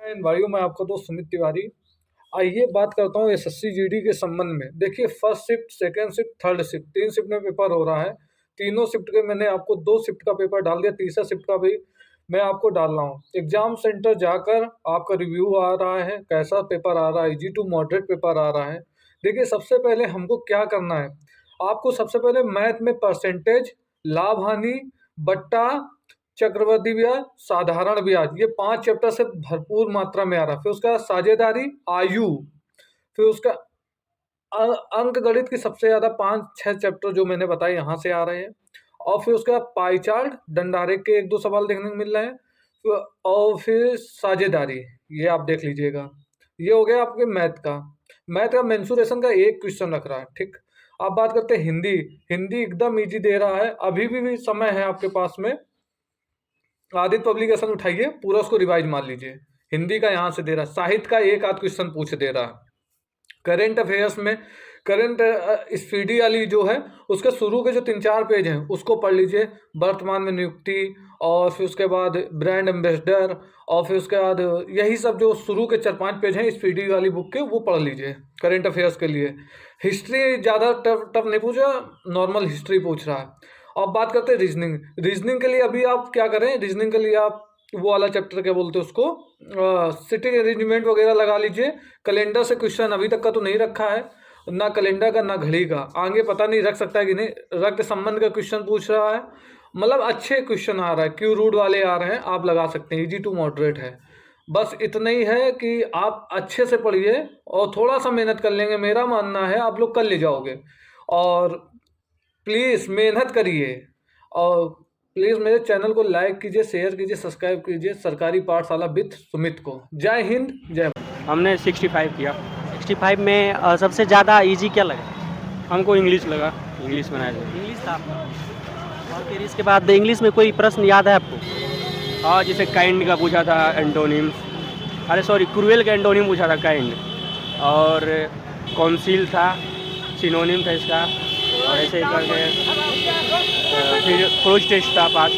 And भाइयों, मैं आपका दोस्त सुमित तिवारी। आइए बात करता हूँ एसएससी जीडी के संबंध में। देखिए, first shift, second shift, third shift, 3 shift में पेपर हो रहा है। तीनों शिफ्ट के मैंने आपको 2 शिफ्ट का पेपर डाल दिया, तीसरा शिफ्ट का भी मैं आपको डाल रहा हूँ। एग्जाम सेंटर जाकर आपका रिव्यू आ रहा है, कैसा पेपर आ रहा है, इजी टू मॉडरेट पेपर आ रहा है। देखिए, सबसे पहले हमको क्या करना है, आपको सबसे पहले मैथ में परसेंटेज, लाभ हानि, बट्टा, चक्रवृद्धि ब्याज, साधारण ब्याज, ये 5 चैप्टर से भरपूर मात्रा में आ रहा है। फिर उसका साझेदारी, आयु, फिर उसका अंक गणित की सबसे ज्यादा 5-6 चैप्टर जो मैंने बताए यहाँ से आ रहे हैं। और फिर उसका पाई चार्ट, डंडारे के 1-2 सवाल देखने को मिल रहे हैं। और फिर साझेदारी, ये आप देख लीजिएगा। ये हो गया आपके मैथ का मेंसुरेशन का एक क्वेश्चन रख रहा है, ठीक। अब बात करते हैं हिंदी। हिंदी एकदम इजी दे रहा है, अभी भी समय है आपके पास में। आदित्य पब्लिकेशन उठाइए, पूरा उसको रिवाइज मार लीजिए। हिंदी का यहाँ से दे रहा है, साहित्य का एक आध क्वेश्चन पूछ दे रहा है। करेंट अफेयर्स में करंट स्पीडी वाली जो है, उसके शुरू के जो 3-4 पेज हैं उसको पढ़ लीजिए। वर्तमान में नियुक्ति, और फिर उसके बाद ब्रांड एम्बेसडर, और फिर उसके बाद यही सब जो शुरू के 4-5 पेज हैं स्पीडी वाली बुक के, वो पढ़ लीजिए करेंट अफेयर्स के लिए। हिस्ट्री ज़्यादा टफ नहीं पूछा, नॉर्मल हिस्ट्री पूछ रहा है। अब बात करते हैं रीजनिंग। रीजनिंग के लिए अभी आप क्या करें, रीजनिंग के लिए आप वो वाला चैप्टर क्या बोलते हैं उसको, सिटिंग अरेंजमेंट वगैरह लगा लीजिए। कैलेंडर से क्वेश्चन अभी तक का तो नहीं रखा है, ना कैलेंडर का ना घड़ी का, आगे पता नहीं रख सकता है कि नहीं। रक्त संबंध का क्वेश्चन पूछ रहा है, मतलब अच्छे क्वेश्चन आ रहा है, क्यू रूट वाले आ रहे हैं, आप लगा सकते हैं, इजी टू मॉडरेट है। बस इतना ही है कि आप अच्छे से पढ़िए और थोड़ा सा मेहनत कर लेंगे, मेरा मानना है आप लोग कर ले जाओगे। और प्लीज़ मेहनत करिए, और प्लीज़ मेरे चैनल को लाइक कीजिए, शेयर कीजिए, सब्सक्राइब कीजिए, सरकारी पाठशाला विद सुमित को। जय हिंद, जय। हमने 65 किया। 65 में सबसे ज़्यादा इजी क्या लगा? हमको इंग्लिश लगा, इंग्लिश बनाया जाए। इंग्लिश था आपका। और फिर इसके बाद इंग्लिश में कोई प्रश्न याद है आपको? हाँ, जैसे काइंड का पूछा था, एंटोनिम, अरे सॉरी, क्रूएल का एंटोनिम पूछा था, काइंड। और काउंसिल था, सिनोनिम था इसका, और ऐसे ही करके फिर क्लोज टेस्ट था 5।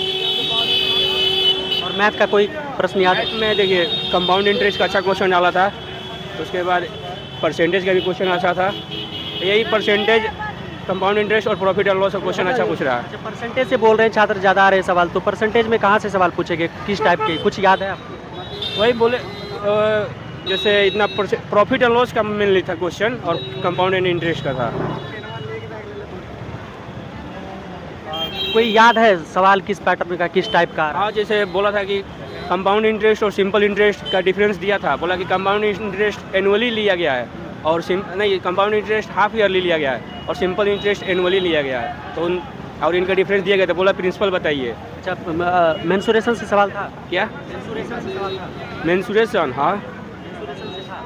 और मैथ का कोई प्रश्न याद है? मैथ में देखिए कंपाउंड इंटरेस्ट का अच्छा क्वेश्चन डाला था, उसके बाद परसेंटेज का भी क्वेश्चन अच्छा था। यही परसेंटेज, कंपाउंड इंटरेस्ट और प्रॉफिट एंड लॉस का क्वेश्चन अच्छा पूछ रहा है। अच्छा, परसेंटेज से बोल रहे हैं छात्र, ज़्यादा आ रहे हैं सवाल, तो परसेंटेज में कहाँ से सवाल पूछेंगे, किस टाइप के, कुछ याद है आपको? वही बोले, जैसे इतना प्रॉफिट एंड लॉस का मेनली था क्वेश्चन, और कंपाउंड एंड इंटरेस्ट का था। कोई याद है सवाल किस पैटर्न का, किस टाइप का? हाँ, जैसे बोला था कि कंपाउंड इंटरेस्ट और सिंपल इंटरेस्ट का डिफरेंस दिया था। बोला कि कंपाउंड इंटरेस्ट एनुअली लिया गया है, और नहीं, कंपाउंड इंटरेस्ट हाफ ईयरली लिया गया है, और सिंपल इंटरेस्ट एनुअली लिया गया है। तो और इनका डिफरेंस दिया गया था। बोला प्रिंसिपल बताइए। अच्छा, मेंसुरेशन से सवाल था क्या? मेंसुरेशन से सवाल था? मेंसुरेशन, हाँ। मेंसुरेशन से था।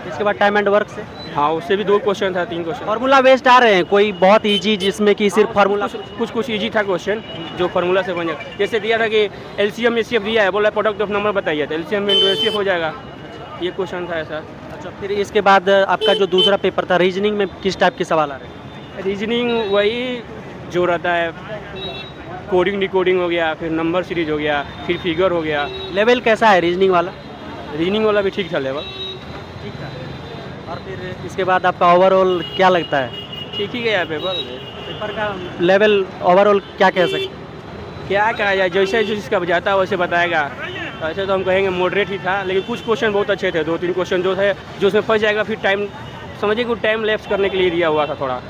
इसके बाद टाइम एंड वर्क से? हाँ, उससे भी 2 क्वेश्चन था, 3 क्वेश्चन। फार्मूला बेस्ड आ रहे हैं, कोई बहुत इजी जिसमें कि सिर्फ फार्मूला? कुछ इजी था क्वेश्चन, जो फार्मूला से बन जाए। जैसे दिया था कि एलसीएम एचसीएफ दिया है, बोला प्रोडक्ट ऑफ नंबर बताइए, तो एलसीएम इंटू एचसीएफ हो जाएगा। ये क्वेश्चन था ऐसा। अच्छा, फिर इसके बाद आपका जो दूसरा पेपर था रीजनिंग में, किस टाइप के सवाल आ रहे हैं? रीजनिंग वही जो रहता है, कोडिंग डिकोडिंग हो गया, फिर नंबर सीरीज हो गया, फिर फिगर हो गया। लेवल कैसा है रीजनिंग वाला? रीजनिंग वाला भी ठीक था लेवल। ठीक था। और फिर इसके बाद आपका ओवरऑल क्या लगता है? ठीक ही गया पेपर। पेपर का लेवल ओवरऑल क्या कह सकते? क्या कहा जाए, जैसे जिसका जाता है वैसे बताएगा। ऐसे तो हम कहेंगे मॉडरेट ही था, लेकिन कुछ क्वेश्चन बहुत अच्छे थे। 2-3 क्वेश्चन जो थे, जो उसमें फंस जाएगा, फिर टाइम समझिए कि टाइम लैप्स करने के लिए दिया हुआ था थोड़ा।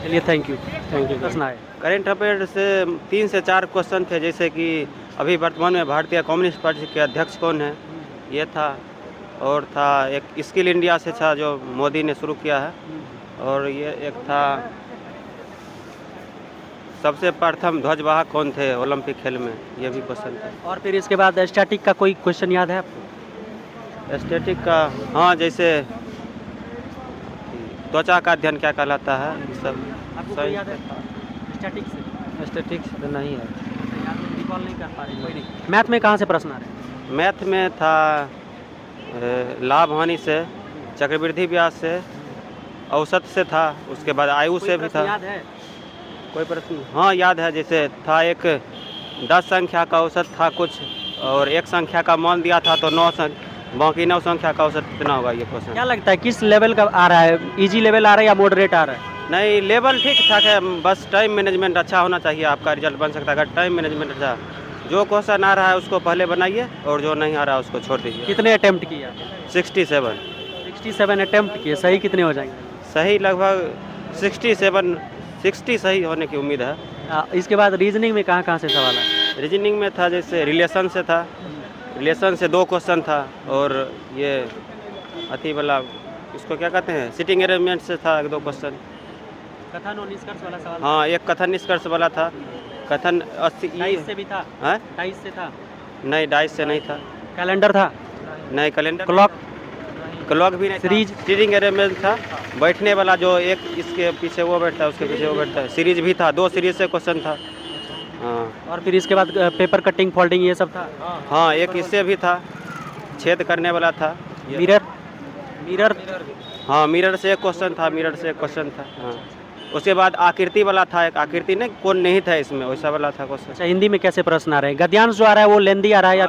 चलिए, थैंक यू। प्रश्न आए करेंट अफेयर से 3 से 4 क्वेश्चन थे, जैसे कि अभी वर्तमान में भारतीय कम्युनिस्ट पार्टी के अध्यक्ष कौन है, ये था। और था एक स्किल इंडिया से था, जो मोदी ने शुरू किया है। और ये एक था सबसे प्रथम ध्वजवाहक कौन थे ओलंपिक खेल में, ये भी क्वेश्चन था। और फिर इसके बाद स्टैटिक का कोई क्वेश्चन याद है आपको? स्टैटिक का, हाँ, जैसे त्वचा का अध्ययन क्या कहलाता है, ये सब आपको कोई याद है स्टैटिक से? स्टैटिक तो नहीं है। रिकॉल नहीं कर पा रहे, कोई नहीं। मैथ में कहाँ से प्रश्न आ रहे हैं? मैथ में था लाभ हानि से, चक्रवृद्धि ब्याज से, औसत से था, उसके बाद आयु से भी था। याद है कोई प्रश्न? हाँ, याद है। जैसे था एक 10 संख्या का औसत था कुछ, और एक संख्या का मान दिया था, तो बाकी नौ संख्या का औसत कितना होगा ये क्वेश्चन। क्या लगता है किस लेवल का आ रहा है, इजी लेवल आ रहा है या मॉडरेट आ रहा है? नहीं, लेवल ठीक ठाक है, बस टाइम मैनेजमेंट अच्छा होना चाहिए, आपका रिजल्ट बन सकता है अगर टाइम मैनेजमेंट अच्छा। जो क्वेश्चन आ रहा है उसको पहले बनाइए और जो नहीं आ रहा है उसको छोड़ दीजिए। कितने अटेम्प्ट किया? 67 67 अटेम्प्ट किए, सही कितने हो जाएंगे? सही लगभग 60 सही होने की उम्मीद है। इसके बाद रीजनिंग में कहाँ कहाँ से सवाल है? रीजनिंग में था जैसे रिलेशन से था, रिलेशन से 2 क्वेश्चन था, और ये अथी वाला इसको क्या कहते हैं सिटिंग अरेंजमेंट से था 2 क्वेश्चन। कथन और निष्कर्ष वाला सवाल? हाँ, एक कथन निष्कर्ष वाला था। कथन 22 से भी था? हाँ? 22 से था? नहीं, 22 से नहीं था। कैलेंडर था? नहीं, कैलेंडर क्लॉक भी नहीं था। सीरीज? सिटिंग अरेंजमेंट था, बैठने वाला जो एक इसके पीछे वो बैठता है उसके पीछे वो बैठता है। सीरीज भी था, 2 सीरीज से क्वेश्चन था। हाँ, और फिर इसके बाद पेपर कटिंग फोल्डिंग ये सब था? हाँ, एक इससे भी था, छेद करने वाला था। मिरर? हाँ, मिरर से एक क्वेश्चन था। हाँ, उसके बाद आकृति वाला था, एक आकृति नहीं कोण नहीं था इसमें, वैसा वाला था क्वेश्चन। अच्छा, हिंदी में कैसे प्रश्न आ रहे हैं? गद्यांश जो आ रहा है वो लेंदी आ रहा है या